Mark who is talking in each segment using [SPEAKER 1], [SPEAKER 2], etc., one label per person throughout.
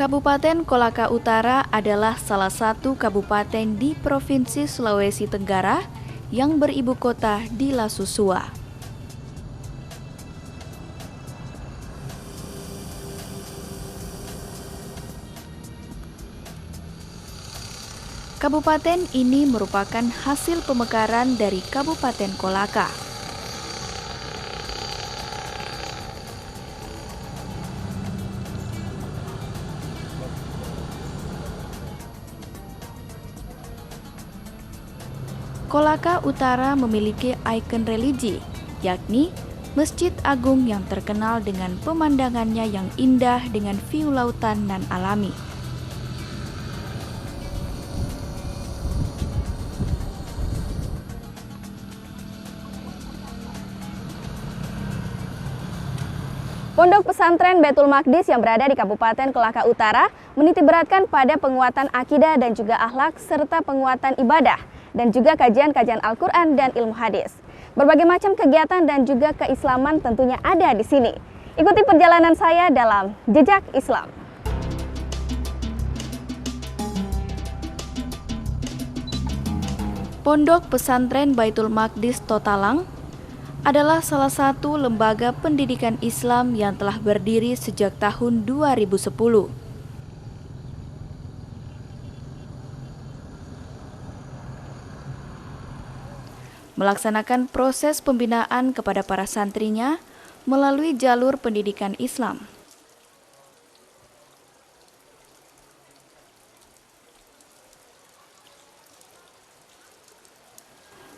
[SPEAKER 1] Kabupaten Kolaka Utara adalah salah satu kabupaten di Provinsi Sulawesi Tenggara yang beribu kota di Lasusua. Kabupaten ini merupakan hasil pemekaran dari Kabupaten Kolaka. Kolaka Utara memiliki ikon religi, yakni Masjid Agung yang terkenal dengan pemandangannya yang indah dengan view lautan nan alami.
[SPEAKER 2] Pondok Pesantren Baitul Maqdis yang berada di Kabupaten Kolaka Utara menitikberatkan pada penguatan akidah dan juga akhlak serta penguatan ibadah dan juga kajian-kajian Al-Quran dan ilmu hadis. Berbagai macam kegiatan dan juga keislaman tentunya ada di sini. Ikuti perjalanan saya dalam Jejak Islam.
[SPEAKER 1] Pondok Pesantren Baitul Maqdis Totalang adalah salah satu lembaga pendidikan Islam yang telah berdiri sejak tahun 2010. Melaksanakan proses pembinaan kepada para santrinya melalui jalur pendidikan Islam.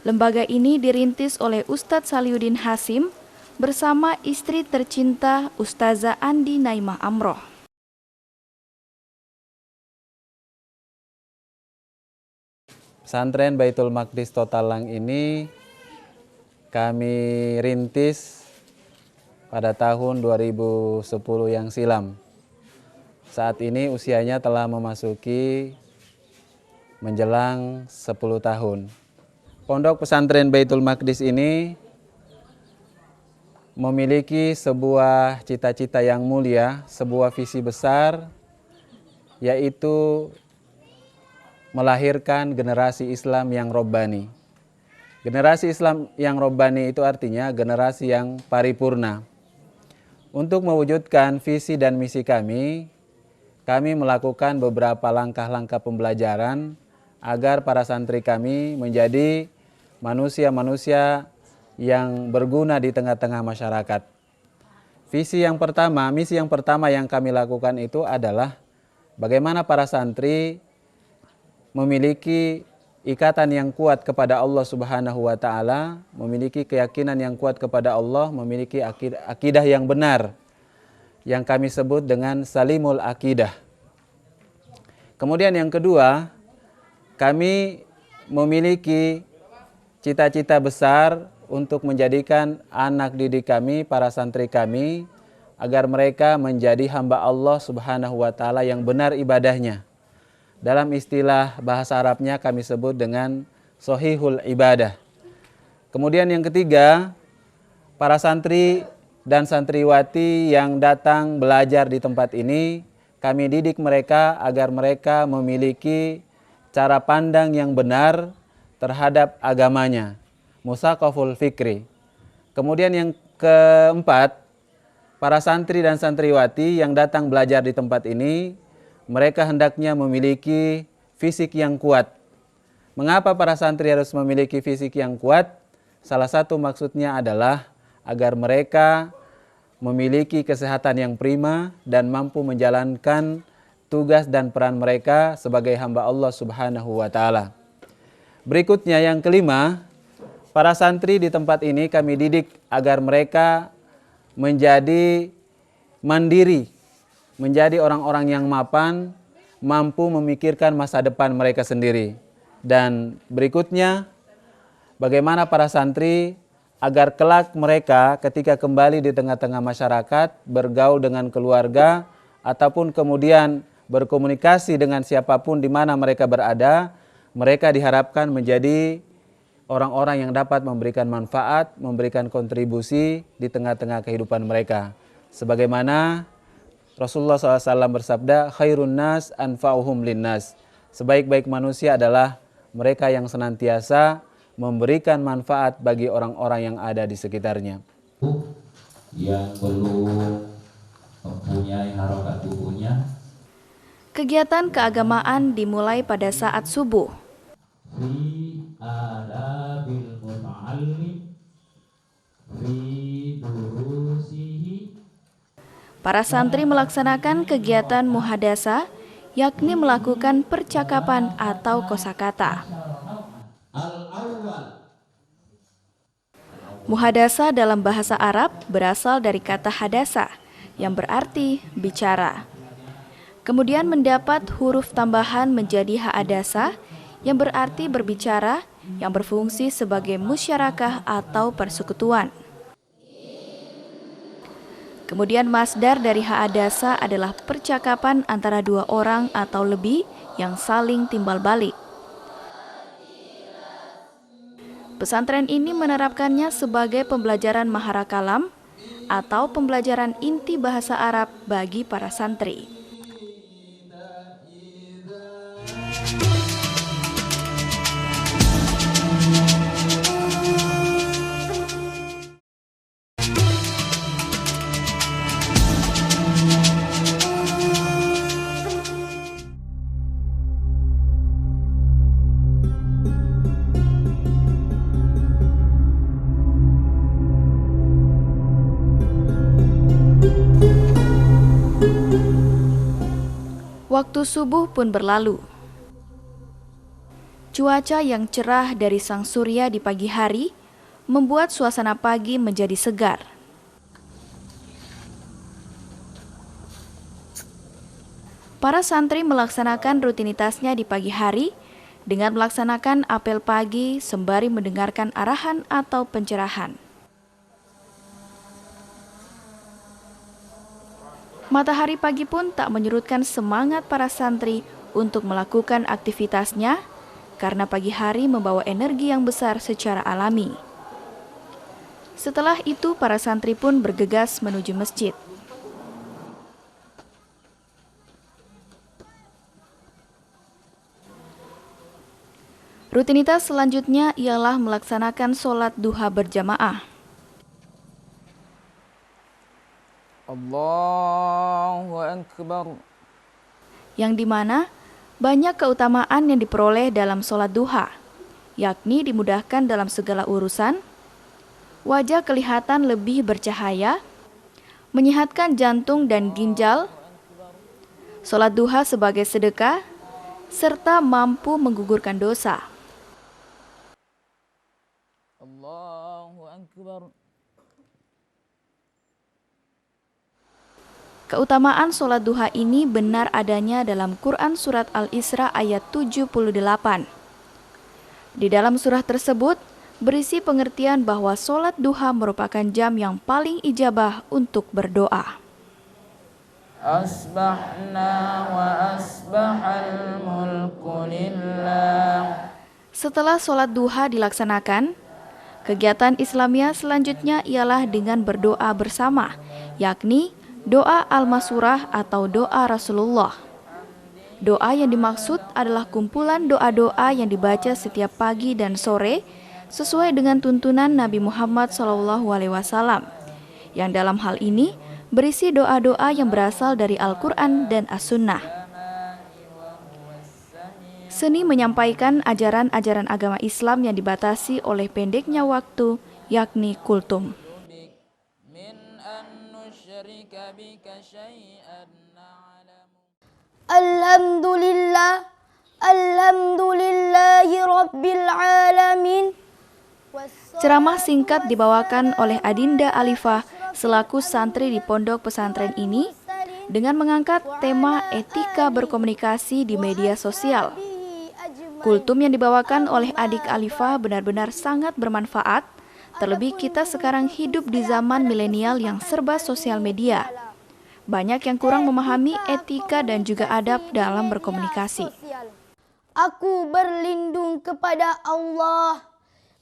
[SPEAKER 1] Lembaga ini dirintis oleh Ustadz Saliuddin Hasim bersama istri tercinta Ustazah Andi Naimah Amroh.
[SPEAKER 3] Pesantren Baitul Maqdis Totalang ini kami rintis pada tahun 2010 yang silam. Saat ini usianya telah memasuki menjelang 10 tahun. Pondok Pesantren Baitul Maqdis ini memiliki sebuah cita-cita yang mulia, sebuah visi besar, yaitu melahirkan generasi Islam yang robbani. Generasi Islam yang robbani itu artinya generasi yang paripurna. Untuk mewujudkan visi dan misi kami melakukan beberapa langkah-langkah pembelajaran agar para santri kami menjadi manusia-manusia yang berguna di tengah-tengah masyarakat. Misi yang pertama yang kami lakukan itu adalah bagaimana para santri memiliki ikatan yang kuat kepada Allah Subhanahu wa Ta'ala, memiliki keyakinan yang kuat kepada Allah, memiliki akidah yang benar yang kami sebut dengan salimul akidah. Kemudian yang kedua, kami memiliki cita-cita besar untuk menjadikan anak didik kami, para santri kami, agar mereka menjadi hamba Allah Subhanahu wa Ta'ala yang benar ibadahnya. Dalam istilah bahasa Arabnya kami sebut dengan sohihul ibadah. Kemudian yang ketiga, para santri dan santriwati yang datang belajar di tempat ini, kami didik mereka agar mereka memiliki cara pandang yang benar terhadap agamanya, musaqaful fikri. Kemudian yang keempat, para santri dan santriwati yang datang belajar di tempat ini, mereka hendaknya memiliki fisik yang kuat. Mengapa para santri harus memiliki fisik yang kuat? Salah satu maksudnya adalah agar mereka memiliki kesehatan yang prima dan mampu menjalankan tugas dan peran mereka sebagai hamba Allah Subhanahu wa Ta'ala. Berikutnya yang kelima, para santri di tempat ini kami didik agar mereka menjadi mandiri, menjadi orang-orang yang mapan, mampu memikirkan masa depan mereka sendiri. Dan berikutnya, bagaimana para santri agar kelak mereka ketika kembali di tengah-tengah masyarakat, bergaul dengan keluarga, ataupun kemudian berkomunikasi dengan siapapun di mana mereka berada, mereka diharapkan menjadi orang-orang yang dapat memberikan manfaat, memberikan kontribusi di tengah-tengah kehidupan mereka. Sebagaimana Rasulullah SAW bersabda, khairun nas anfa'uhum linnas. Sebaik-baik manusia adalah mereka yang senantiasa memberikan manfaat bagi orang-orang yang ada di sekitarnya.
[SPEAKER 4] Yang belum mempunyai harokat tubuhnya.
[SPEAKER 1] Kegiatan keagamaan dimulai pada saat subuh.
[SPEAKER 4] Fi adabil muta'allim fi durusihi.
[SPEAKER 1] Para santri melaksanakan kegiatan muhadasa, yakni melakukan percakapan atau kosakata. Muhadasa dalam bahasa Arab berasal dari kata hadasa, yang berarti bicara. Kemudian mendapat huruf tambahan menjadi ha'adasa, yang berarti berbicara, yang berfungsi sebagai musyarakah atau persekutuan. Kemudian masdar dari ha'adasa adalah percakapan antara dua orang atau lebih yang saling timbal balik. Pesantren ini menerapkannya sebagai pembelajaran mahara kalam atau pembelajaran inti bahasa Arab bagi para santri. Waktu subuh pun berlalu. Cuaca yang cerah dari sang surya di pagi hari membuat suasana pagi menjadi segar. Para santri melaksanakan rutinitasnya di pagi hari dengan melaksanakan apel pagi sembari mendengarkan arahan atau pencerahan. Matahari pagi pun tak menyurutkan semangat para santri untuk melakukan aktivitasnya karena pagi hari membawa energi yang besar secara alami. Setelah itu para santri pun bergegas menuju masjid. Rutinitas selanjutnya ialah melaksanakan sholat duha berjamaah.
[SPEAKER 5] Allahu Akbar.
[SPEAKER 1] Yang dimana banyak keutamaan yang diperoleh dalam sholat duha, yakni dimudahkan dalam segala urusan, wajah kelihatan lebih bercahaya, menyehatkan jantung dan ginjal, sholat duha sebagai sedekah, serta mampu menggugurkan dosa.
[SPEAKER 5] Allahu Akbar.
[SPEAKER 1] Keutamaan sholat duha ini benar adanya dalam Quran Surat Al-Isra ayat 78. Di dalam surah tersebut berisi pengertian bahwa sholat duha merupakan jam yang paling ijabah untuk berdoa.
[SPEAKER 5] Asbahna wa asbahal mulku lillah.
[SPEAKER 1] Setelah sholat duha dilaksanakan, kegiatan Islamiyah selanjutnya ialah dengan berdoa bersama, yakni doa al-masurah atau doa Rasulullah. Doa yang dimaksud adalah kumpulan doa-doa yang dibaca setiap pagi dan sore sesuai dengan tuntunan Nabi Muhammad SAW, yang dalam hal ini berisi doa-doa yang berasal dari Al-Quran dan As-Sunnah. Seni menyampaikan ajaran-ajaran agama Islam yang dibatasi oleh pendeknya waktu, yakni kultum.
[SPEAKER 6] Alhamdulillah, alhamdulillahi rabbil alamin.
[SPEAKER 1] Ceramah singkat dibawakan oleh Adinda Alifah selaku santri di pondok pesantren ini dengan mengangkat tema etika berkomunikasi di media sosial. Kultum yang dibawakan oleh adik Alifah benar-benar sangat bermanfaat, terlebih kita sekarang hidup di zaman milenial yang serba sosial media. Banyak yang kurang memahami etika dan juga adab dalam berkomunikasi.
[SPEAKER 6] Aku berlindung kepada Allah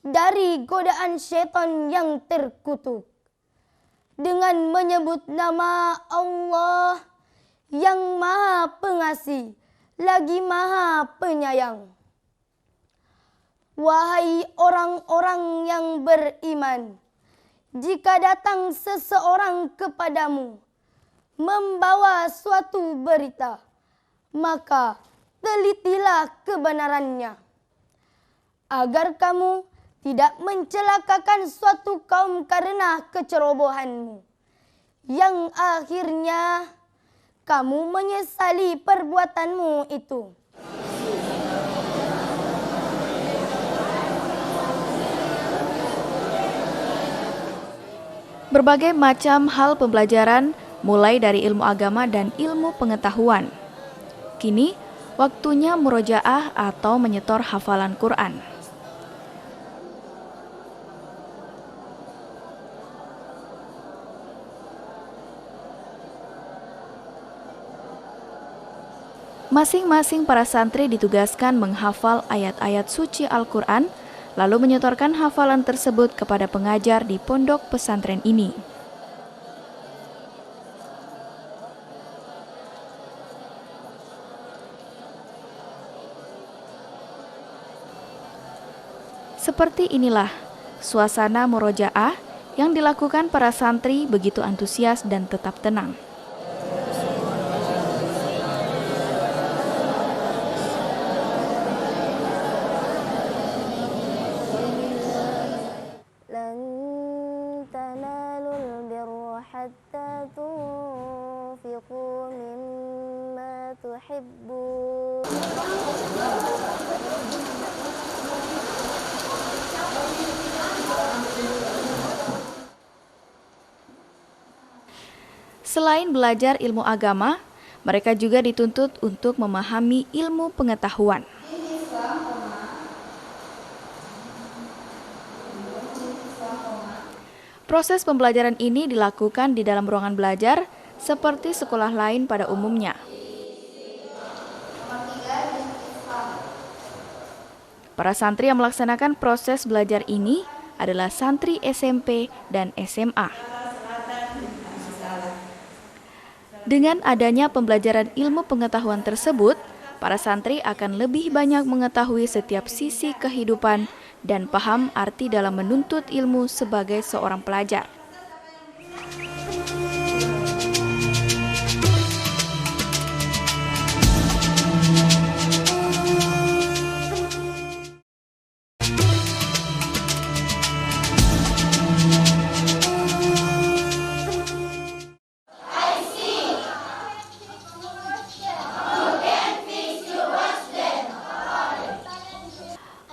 [SPEAKER 6] dari godaan setan yang terkutuk. Dengan menyebut nama Allah, yang Maha Pengasih lagi Maha Penyayang. Wahai orang-orang yang beriman, jika datang seseorang kepadamu membawa suatu berita, maka telitilah kebenarannya, agar kamu tidak mencelakakan suatu kaum karena kecerobohanmu, yang akhirnya kamu menyesali perbuatanmu itu.
[SPEAKER 1] Berbagai macam hal pembelajaran mulai dari ilmu agama dan ilmu pengetahuan. Kini, waktunya murojaah atau menyetor hafalan Quran. Masing-masing para santri ditugaskan menghafal ayat-ayat suci Al-Quran, lalu menyetorkan hafalan tersebut kepada pengajar di pondok pesantren ini. Seperti inilah suasana murojaah yang dilakukan para santri begitu antusias dan tetap tenang. Selain belajar ilmu agama, mereka juga dituntut untuk memahami ilmu pengetahuan. Proses pembelajaran ini dilakukan di dalam ruangan belajar seperti sekolah lain pada umumnya. Para santri yang melaksanakan proses belajar ini adalah santri SMP dan SMA. Dengan adanya pembelajaran ilmu pengetahuan tersebut, para santri akan lebih banyak mengetahui setiap sisi kehidupan dan paham arti dalam menuntut ilmu sebagai seorang pelajar.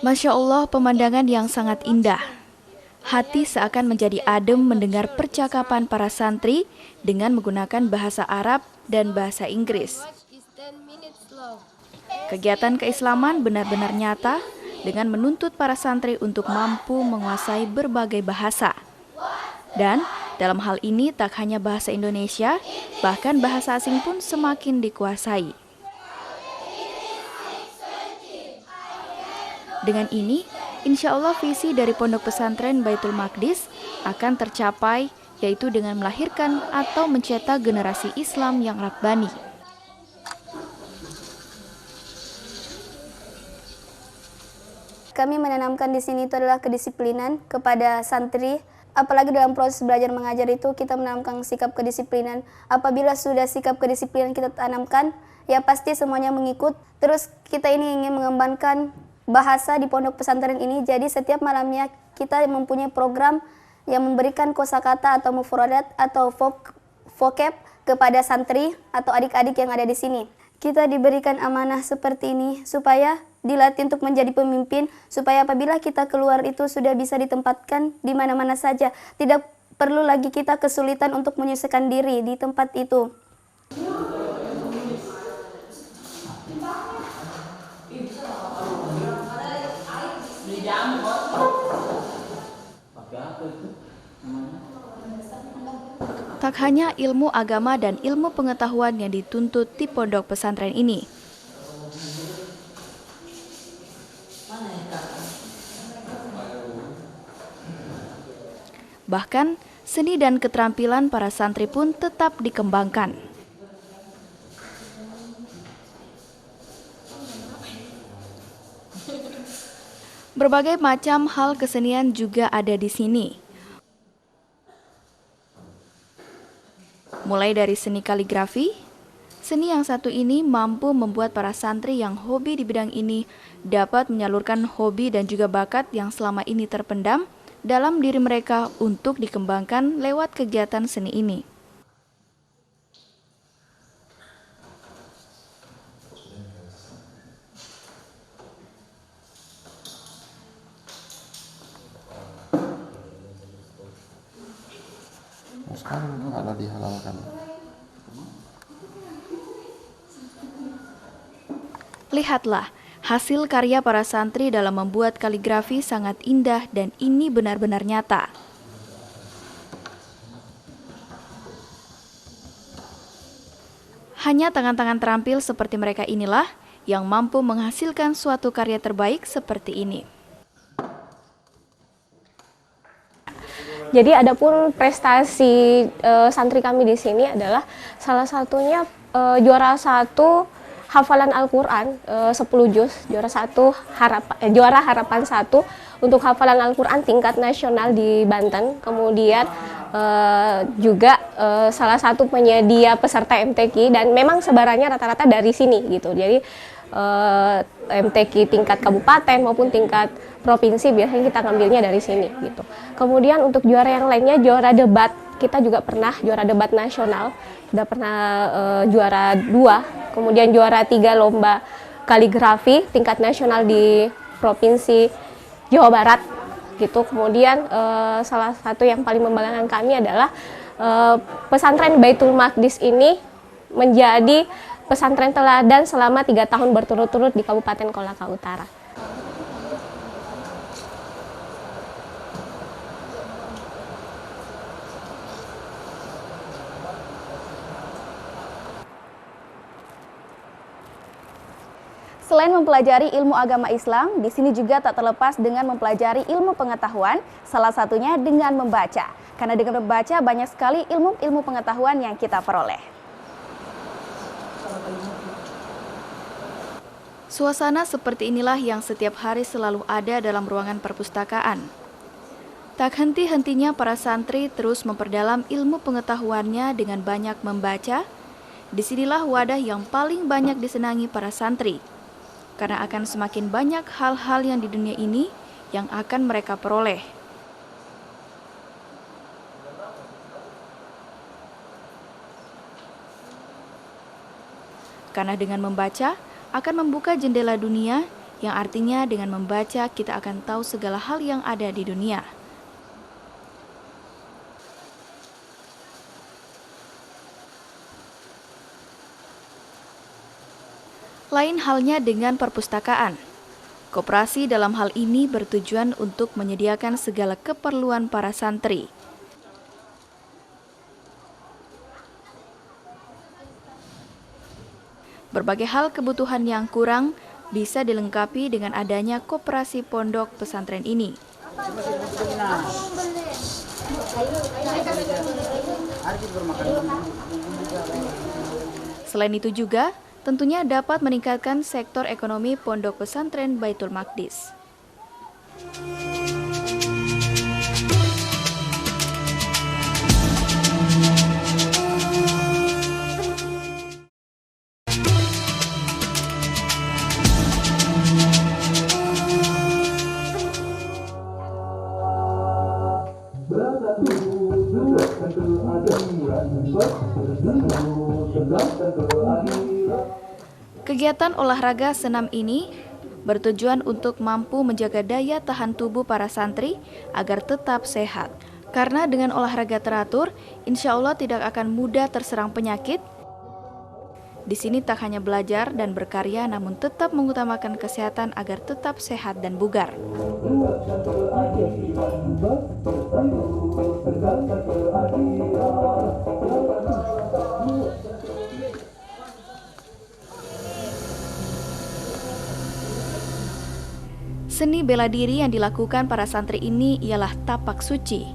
[SPEAKER 1] Masya Allah, pemandangan yang sangat indah. Hati seakan menjadi adem mendengar percakapan para santri dengan menggunakan bahasa Arab dan bahasa Inggris. Kegiatan keislaman benar-benar nyata dengan menuntut para santri untuk mampu menguasai berbagai bahasa. Dan dalam hal ini tak hanya bahasa Indonesia, bahkan bahasa asing pun semakin dikuasai. Dengan ini, insya Allah visi dari Pondok Pesantren Baitul Maqdis akan tercapai, yaitu dengan melahirkan atau mencetak generasi Islam yang rabbani.
[SPEAKER 2] Kami menanamkan di sini itu adalah kedisiplinan kepada santri. Apalagi dalam proses belajar mengajar itu kita menanamkan sikap kedisiplinan. Apabila sudah sikap kedisiplinan kita tanamkan, ya pasti semuanya mengikut. Terus kita ini ingin mengembangkan bahasa di pondok pesantren ini, jadi setiap malamnya kita mempunyai program yang memberikan kosakata atau mufradat atau vocab kepada santri atau adik-adik yang ada di sini. Kita diberikan amanah seperti ini supaya dilatih untuk menjadi pemimpin, supaya apabila kita keluar itu sudah bisa ditempatkan di mana-mana saja. Tidak perlu lagi kita kesulitan untuk menyesuaikan diri di tempat itu.
[SPEAKER 1] Tak hanya ilmu agama dan ilmu pengetahuan yang dituntut di pondok pesantren ini. Bahkan, seni dan keterampilan para santri pun tetap dikembangkan. Berbagai macam hal kesenian juga ada di sini. Mulai dari seni kaligrafi, seni yang satu ini mampu membuat para santri yang hobi di bidang ini dapat menyalurkan hobi dan juga bakat yang selama ini terpendam dalam diri mereka untuk dikembangkan lewat kegiatan seni ini.
[SPEAKER 7] Sekarang ada dihalalkan.
[SPEAKER 1] Lihatlah, hasil karya para santri dalam membuat kaligrafi sangat indah dan ini benar-benar nyata. Hanya tangan-tangan terampil seperti mereka inilah yang mampu menghasilkan suatu karya terbaik seperti ini.
[SPEAKER 2] Jadi adapun prestasi santri kami di sini adalah salah satunya juara 1 hafalan Al-Quran 10 juz, juara harapan 1 untuk hafalan Al-Quran tingkat nasional di Banten. Kemudian juga salah satu penyedia peserta MTQ dan memang sebarannya rata-rata dari sini gitu. Jadi MTQ tingkat kabupaten maupun tingkat provinsi biasanya kita ngambilnya dari sini gitu. Kemudian untuk juara yang lainnya, juara debat, kita juga pernah juara debat nasional, sudah pernah juara 2, kemudian juara 3 lomba kaligrafi tingkat nasional di provinsi Jawa Barat gitu. Kemudian salah satu yang paling membanggakan kami adalah pesantren Baitul Maqdis ini menjadi pesantren teladan selama 3 tahun berturut-turut di Kabupaten Kolaka Utara.
[SPEAKER 8] Selain mempelajari ilmu agama Islam, di sini juga tak terlepas dengan mempelajari ilmu pengetahuan, salah satunya dengan membaca. Karena dengan membaca banyak sekali ilmu-ilmu pengetahuan yang kita peroleh.
[SPEAKER 1] Suasana seperti inilah yang setiap hari selalu ada dalam ruangan perpustakaan. Tak henti-hentinya para santri terus memperdalam ilmu pengetahuannya dengan banyak membaca. Disinilah wadah yang paling banyak disenangi para santri. Karena akan semakin banyak hal-hal yang di dunia ini yang akan mereka peroleh. Karena dengan membaca akan membuka jendela dunia, yang artinya dengan membaca kita akan tahu segala hal yang ada di dunia. Lain halnya dengan perpustakaan. Koperasi dalam hal ini bertujuan untuk menyediakan segala keperluan para santri. Berbagai hal kebutuhan yang kurang bisa dilengkapi dengan adanya koperasi pondok pesantren ini. Selain itu juga, tentunya dapat meningkatkan sektor ekonomi pondok pesantren Baitul Maqdis. Kegiatan olahraga senam ini bertujuan untuk mampu menjaga daya tahan tubuh para santri agar tetap sehat. Karena dengan olahraga teratur, insya Allah tidak akan mudah terserang penyakit. Di sini tak hanya belajar dan berkarya, namun tetap mengutamakan kesehatan agar tetap sehat dan bugar. Seni bela diri yang dilakukan para santri ini ialah tapak suci.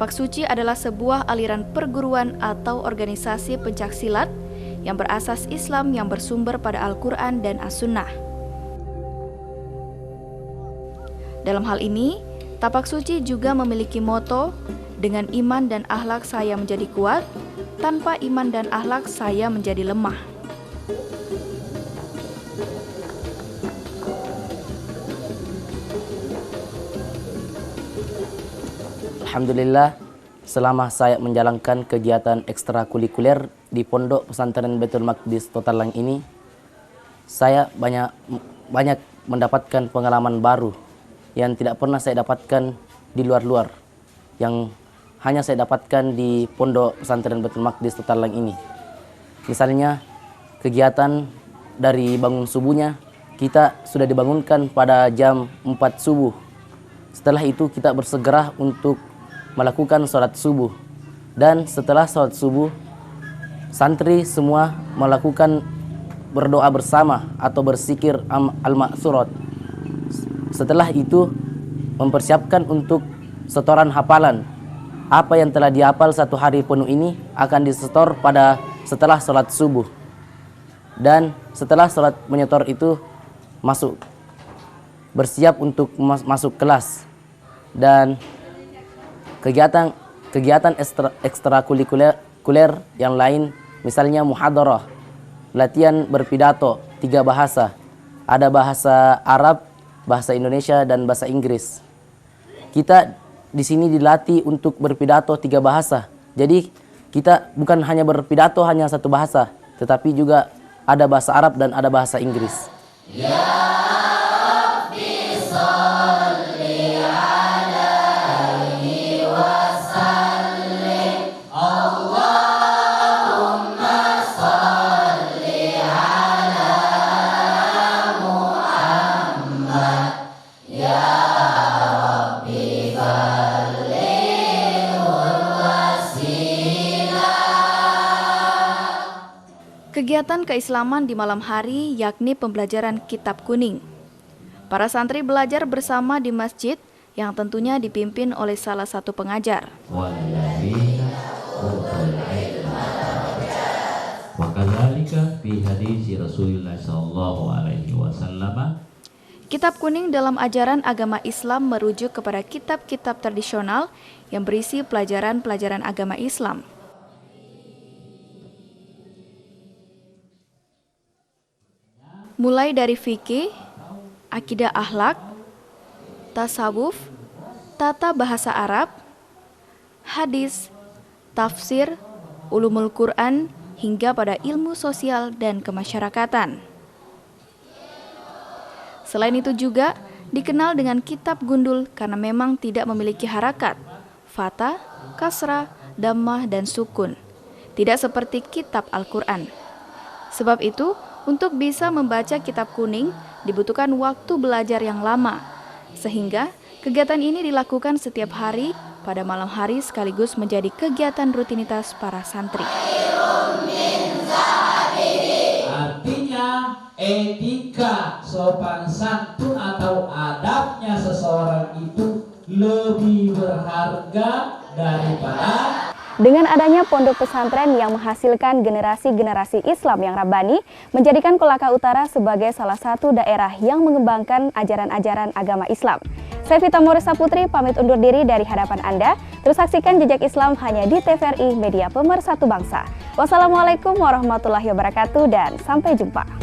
[SPEAKER 1] Tapak Suci adalah sebuah aliran perguruan atau organisasi pencaksilat yang berasas Islam yang bersumber pada Al-Quran dan As-Sunnah. Dalam hal ini, Tapak Suci juga memiliki moto, dengan iman dan akhlak saya menjadi kuat, tanpa iman dan akhlak saya menjadi lemah.
[SPEAKER 9] Alhamdulillah, selama saya menjalankan kegiatan ekstrakurikuler di Pondok Pesantren Baitul Maqdis Totalang ini, saya banyak mendapatkan pengalaman baru yang tidak pernah saya dapatkan di luar-luar, yang hanya saya dapatkan di Pondok Pesantren Baitul Maqdis Totalang ini. Misalnya, kegiatan dari bangun subuhnya, kita sudah dibangunkan pada jam 4 subuh. Setelah itu kita bersegera untuk melakukan sholat subuh. Dan setelah sholat subuh, santri semua melakukan berdoa bersama atau berzikir al-ma'surat. Setelah itu, mempersiapkan untuk setoran hafalan. Apa yang telah dihafal satu hari penuh ini akan disetor pada setelah sholat subuh. Dan setelah sholat menyetor itu, bersiap untuk masuk kelas. Dan kegiatan ekstrakurikuler yang lain, misalnya muhadarah, latihan berpidato 3 bahasa. Ada bahasa Arab, bahasa Indonesia, dan bahasa Inggris. Kita di sini dilatih untuk berpidato 3 bahasa. Jadi kita bukan hanya berpidato hanya 1 bahasa, tetapi juga ada bahasa Arab dan ada bahasa Inggris. Ya Rabbi sholli alaihi wasallim, Allahumma sholli ala Muhammad, ya Rabbi balighul wasilah. Kegiatan keislaman di malam hari yakni pembelajaran Kitab Kuning. Para santri belajar bersama di masjid yang tentunya dipimpin oleh salah satu pengajar. Kitab Kuning dalam ajaran agama Islam merujuk kepada kitab-kitab tradisional yang berisi pelajaran-pelajaran agama Islam. Mulai dari fikih, akidah akhlak, tasawuf, tata bahasa Arab, hadis, tafsir, ulumul Quran, hingga pada ilmu sosial dan kemasyarakatan. Selain itu juga dikenal dengan kitab gundul karena memang tidak memiliki harakat, fathah, kasrah, dhammah, dan sukun. Tidak seperti kitab Al-Quran. Sebab itu, untuk bisa membaca Kitab Kuning dibutuhkan waktu belajar yang lama, sehingga kegiatan ini dilakukan setiap hari pada malam hari sekaligus menjadi kegiatan rutinitas para santri.
[SPEAKER 4] Artinya etika sopan santun atau adabnya seseorang itu lebih berharga daripada.
[SPEAKER 2] Dengan adanya pondok pesantren yang menghasilkan generasi-generasi Islam yang rabbani, menjadikan Kolaka Utara sebagai salah satu daerah yang mengembangkan ajaran-ajaran agama Islam. Saya Vita Morisa Putri pamit undur diri dari hadapan Anda. Terus saksikan Jejak Islam hanya di TVRI Media Pemersatu Bangsa. Wassalamualaikum warahmatullahi wabarakatuh dan sampai jumpa.